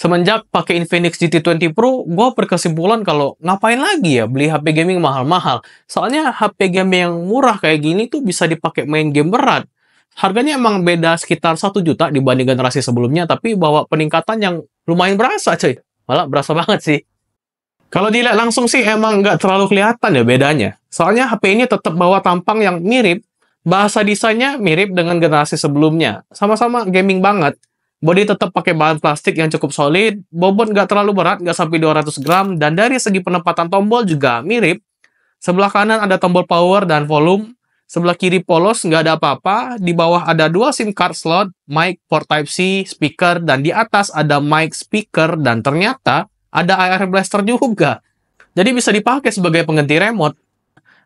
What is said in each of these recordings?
Semenjak pakai Infinix GT20 Pro, gue berkesimpulan kalau ngapain lagi ya beli HP gaming mahal-mahal. Soalnya HP gaming yang murah kayak gini tuh bisa dipakai main game berat. Harganya emang beda sekitar 1 juta dibanding generasi sebelumnya, tapi bawa peningkatan yang lumayan berasa, cuy. Malah berasa banget sih. Kalau dilihat langsung sih emang nggak terlalu kelihatan ya bedanya. Soalnya HP ini tetap bawa tampang yang mirip, bahasa desainnya mirip dengan generasi sebelumnya. Sama-sama gaming banget. Bodi tetap pakai bahan plastik yang cukup solid, bobot nggak terlalu berat, nggak sampai 200 gram, dan dari segi penempatan tombol juga mirip. Sebelah kanan ada tombol power dan volume, sebelah kiri polos, nggak ada apa-apa, di bawah ada dua SIM card slot, mic, port Type-C, speaker, dan di atas ada mic, speaker, dan ternyata ada AR blaster juga. Jadi bisa dipakai sebagai pengganti remote.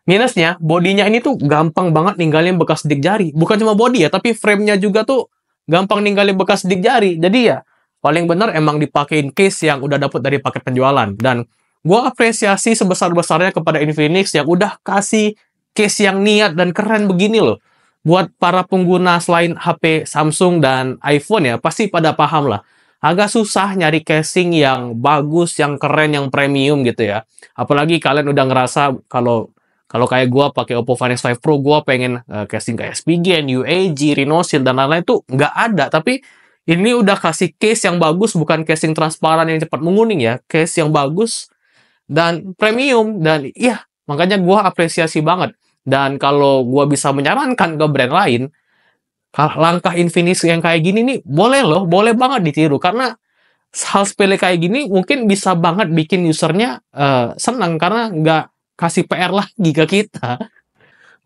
Minusnya, bodinya ini tuh gampang banget ninggalin bekas sidik jari. Bukan cuma bodi ya, tapi frame-nya juga tuh gampang ninggalin bekas sidik jari. Jadi ya, paling bener emang dipakein case yang udah dapet dari paket penjualan. Dan gua apresiasi sebesar-besarnya kepada Infinix yang udah kasih case yang niat dan keren begini loh. Buat para pengguna selain HP Samsung dan iPhone ya, pasti pada paham lah. Agak susah nyari casing yang bagus, yang keren, yang premium gitu ya. Apalagi kalian udah ngerasa kalau kayak gua pakai Oppo Find X5 Pro, gua pengen casing kayak SPGen, UAG, Rhinoshield, dan lain-lain tuh nggak ada. Tapi ini udah kasih case yang bagus, bukan casing transparan yang cepat menguning ya. Case yang bagus dan premium. Dan iya, makanya gua apresiasi banget. Dan kalau gua bisa menyarankan ke brand lain, langkah Infinix yang kayak gini nih, boleh loh, boleh banget ditiru. Karena hal sepele kayak gini mungkin bisa banget bikin usernya senang karena nggak kasih PR lagi ke kita.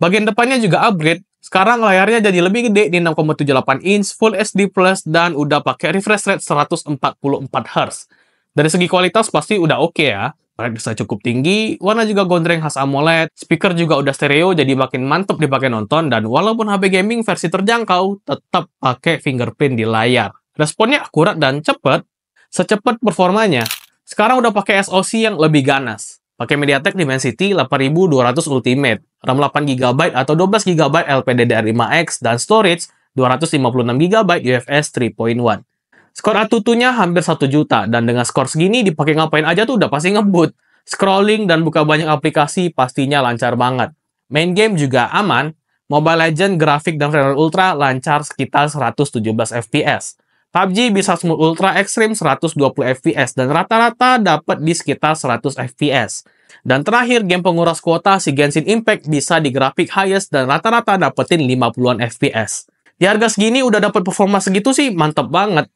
Bagian depannya juga upgrade. Sekarang layarnya jadi lebih gede di 6,78 inch, Full HD+, dan udah pakai refresh rate 144 Hz. Dari segi kualitas pasti udah oke ya. Brightness bisa cukup tinggi, warna juga gondreng khas AMOLED, speaker juga udah stereo jadi makin mantep dipakai nonton, dan walaupun HP gaming versi terjangkau, tetap pakai fingerprint di layar. Responnya akurat dan cepet, secepat performanya. Sekarang udah pakai SoC yang lebih ganas. Pakai MediaTek Dimensity 8200 Ultimate, RAM 8GB atau 12GB LPDDR5X, dan storage 256GB UFS 3.1. Skor ATUTU-nya hampir 1 juta, dan dengan skor segini dipakai ngapain aja tuh udah pasti ngebut. Scrolling dan buka banyak aplikasi pastinya lancar banget. Main game juga aman, Mobile Legends, grafik, dan frame rate ultra lancar sekitar 117 FPS. PUBG bisa smooth ultra ekstrim 120 FPS dan rata-rata dapat di sekitar 100 FPS. Dan terakhir, game penguras kuota si Genshin Impact bisa di grafik highest dan rata-rata dapetin 50-an FPS. Di harga segini udah dapat performa segitu sih mantep banget.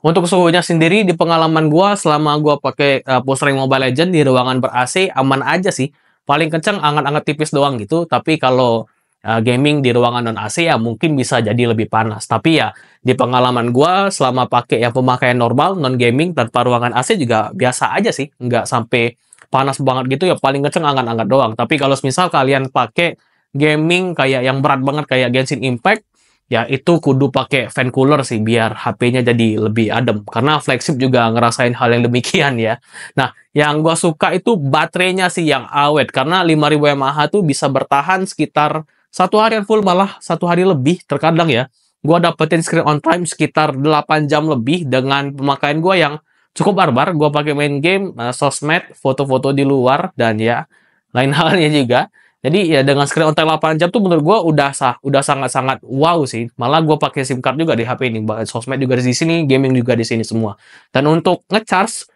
Untuk suhunya sendiri di pengalaman gua selama gua pakai push rank Mobile Legends di ruangan ber-AC aman aja sih. Paling kenceng anget-anget tipis doang gitu, tapi kalau gaming di ruangan non AC ya mungkin bisa jadi lebih panas. Tapi ya di pengalaman gua selama pakai yang pemakaian normal non gaming tanpa ruangan AC juga biasa aja sih, nggak sampai panas banget gitu ya, paling kenceng anget-anget doang. Tapi kalau misal kalian pakai gaming kayak yang berat banget kayak Genshin Impact, ya itu kudu pakai fan cooler sih biar HP-nya jadi lebih adem. Karena flagship juga ngerasain hal yang demikian ya. Nah, yang gua suka itu baterainya sih yang awet karena 5000 mAh tuh bisa bertahan sekitar 1 harian full, malah 1 hari lebih terkadang ya. Gua dapetin screen on time sekitar 8 jam lebih dengan pemakaian gua yang cukup barbar. Gua pakai main game, sosmed, foto-foto di luar, dan ya lain halnya juga. Jadi ya dengan screen on time 8 jam tuh menurut gua udah sangat-sangat wow sih. Malah gua pakai SIM card juga di HP ini, sosmed juga di sini, gaming juga di sini semua. Dan untuk ngecharge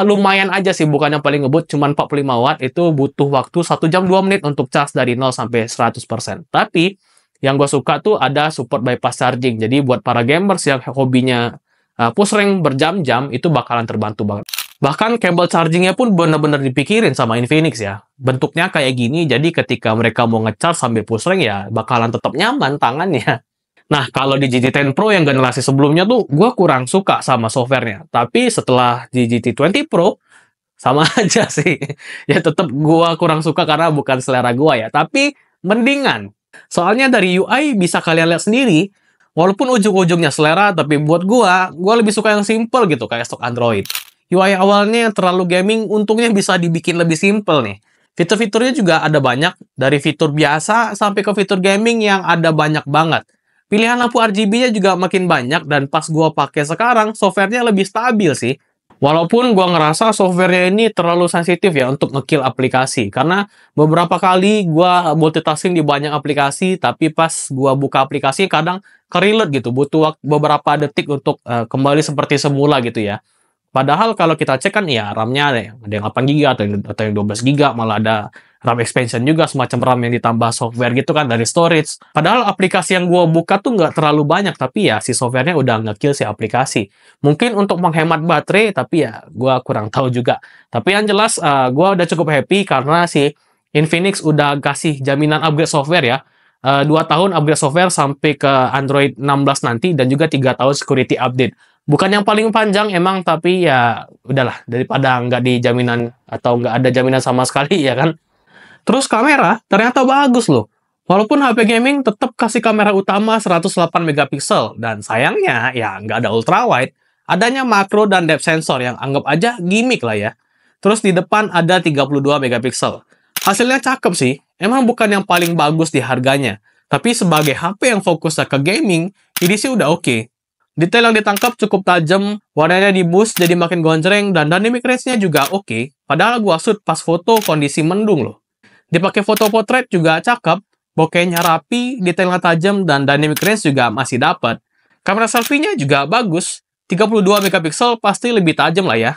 lumayan aja sih, bukan yang paling ngebut, cuman 45 watt, itu butuh waktu 1 jam 2 menit untuk charge dari 0 sampai 100%. Tapi, yang gue suka tuh ada support bypass charging. Jadi, buat para gamers yang hobinya push rank berjam-jam, itu bakalan terbantu banget. Bahkan, kabel chargingnya pun bener-bener dipikirin sama Infinix ya. Bentuknya kayak gini, jadi ketika mereka mau ngecharge sambil push rank ya, bakalan tetap nyaman tangannya. Nah, kalau di GT10 Pro yang generasi sebelumnya tuh, gue kurang suka sama softwarenya. Tapi setelah di GT20 Pro, sama aja sih. Ya tetap gue kurang suka karena bukan selera gue ya. Tapi mendingan. Soalnya dari UI bisa kalian lihat sendiri, walaupun ujung-ujungnya selera, tapi buat gue lebih suka yang simple gitu, kayak stok Android. UI awalnya yang terlalu gaming, untungnya bisa dibikin lebih simple nih. Fitur-fiturnya juga ada banyak, dari fitur biasa sampai ke fitur gaming yang ada banyak banget. Pilihan lampu RGB-nya juga makin banyak dan pas gua pakai sekarang, software-nya lebih stabil sih. Walaupun gua ngerasa software-nya ini terlalu sensitif ya untuk ngekill aplikasi. Karena beberapa kali gua multitasking di banyak aplikasi, tapi pas gua buka aplikasi kadang ke-reload gitu, butuh beberapa detik untuk kembali seperti semula gitu ya. Padahal kalau kita cek kan ya RAM-nya ada yang 8 GB atau yang 12 GB, malah ada RAM expansion juga semacam RAM yang ditambah software gitu kan dari storage. Padahal aplikasi yang gua buka tuh nggak terlalu banyak, tapi ya si softwarenya udah nge-kill si aplikasi. Mungkin untuk menghemat baterai, tapi ya gua kurang tahu juga. Tapi yang jelas gua udah cukup happy karena si Infinix udah kasih jaminan upgrade software ya. 2 tahun upgrade software sampai ke Android 16 nanti dan juga 3 tahun security update. Bukan yang paling panjang emang, tapi ya udahlah daripada nggak dijaminan atau nggak ada jaminan sama sekali ya kan. Terus kamera ternyata bagus loh. Walaupun HP gaming tetap kasih kamera utama 108 megapiksel dan sayangnya ya nggak ada ultrawide. Adanya makro dan depth sensor yang anggap aja gimmick lah ya. Terus di depan ada 32 megapiksel. Hasilnya cakep sih. Emang bukan yang paling bagus di harganya. Tapi sebagai HP yang fokusnya ke gaming, ini sih udah oke. Detail yang ditangkap cukup tajam, warnanya di boost jadi makin gonjreng, dan dynamic range-nya juga oke. Padahal gua shoot pas foto kondisi mendung loh. Dipakai foto portrait juga cakep, bokehnya rapi, detailnya tajam, dan dynamic range juga masih dapat. Kamera selfie-nya juga bagus, 32 megapiksel pasti lebih tajam lah ya.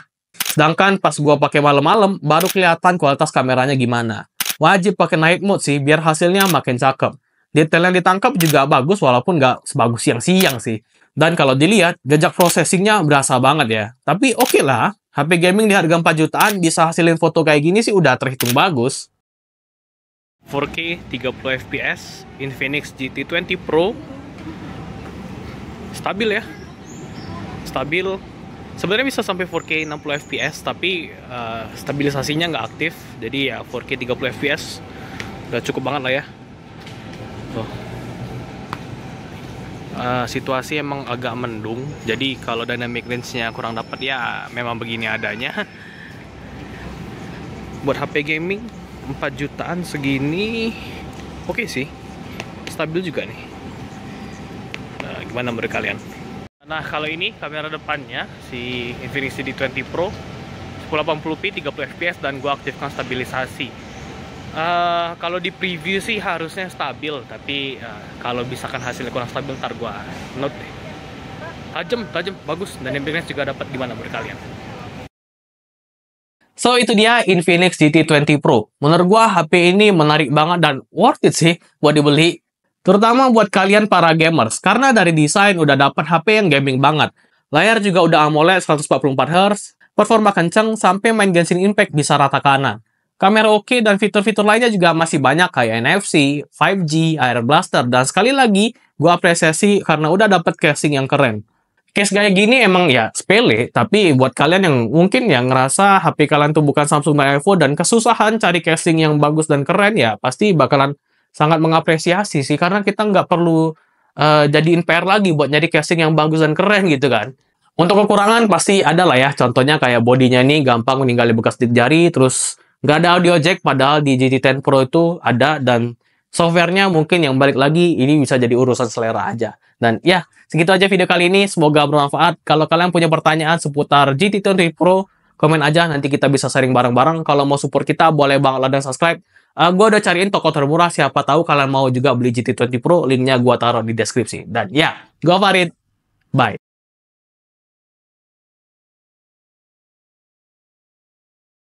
Sedangkan pas gua pakai malam-malam, baru kelihatan kualitas kameranya gimana. Wajib pakai night mode sih, biar hasilnya makin cakep. Detail yang ditangkap juga bagus, walaupun nggak sebagus siang-siang sih. Dan kalau dilihat, jejak processing-nya berasa banget ya. Tapi oke lah, HP gaming di harga 4 jutaan bisa hasilin foto kayak gini sih udah terhitung bagus. 4K 30 fps, Infinix GT20 Pro. Stabil ya. Stabil. Sebenarnya bisa sampai 4K 60 fps, tapi stabilisasinya nggak aktif. Jadi ya 4K 30 fps udah cukup banget lah ya. Tuh. Situasi emang agak mendung, jadi kalau dynamic range-nya kurang dapat ya memang begini adanya. Buat HP gaming 4 jutaan segini oke sih, stabil juga nih. Gimana menurut kalian? Nah kalau ini kamera depannya si Infinix GT20 Pro 1080p 30 fps dan gua aktifkan stabilisasi. Kalau di preview sih harusnya stabil, tapi kalau misalkan hasilnya kurang stabil ntar gua note deh. Tajam, bagus, dan dynamic juga dapat. Gimana menurut kalian? So itu dia Infinix GT20 Pro. Menurut gua HP ini menarik banget dan worth it sih buat dibeli. Terutama buat kalian para gamers, karena dari desain udah dapat HP yang gaming banget. Layar juga udah AMOLED 144Hz, performa kenceng, sampai main Genshin Impact bisa rata kanan. Kamera oke dan fitur-fitur lainnya juga masih banyak kayak NFC, 5G, Air Blaster, dan sekali lagi gue apresiasi karena udah dapet casing yang keren. Case kayak gini emang ya sepele, tapi buat kalian yang mungkin yang ngerasa HP kalian tuh bukan Samsung dan iPhone dan kesusahan cari casing yang bagus dan keren ya pasti bakalan sangat mengapresiasi sih, karena kita nggak perlu jadiin PR lagi buat nyari casing yang bagus dan keren gitu kan. Untuk kekurangan pasti ada lah ya, contohnya kayak bodinya nih gampang meninggali bekas sidik jari, terus nggak ada audio jack, padahal di GT10 Pro itu ada, dan softwarenya mungkin yang balik lagi ini bisa jadi urusan selera aja. Dan ya, segitu aja video kali ini, semoga bermanfaat. Kalau kalian punya pertanyaan seputar GT20 Pro, komen aja, nanti kita bisa sharing bareng-bareng. Kalau mau support kita, boleh banget like dan subscribe. Gue udah cariin toko termurah, siapa tahu kalian mau juga beli GT20 Pro, linknya gue taruh di deskripsi. Dan ya, gue Farid, bye.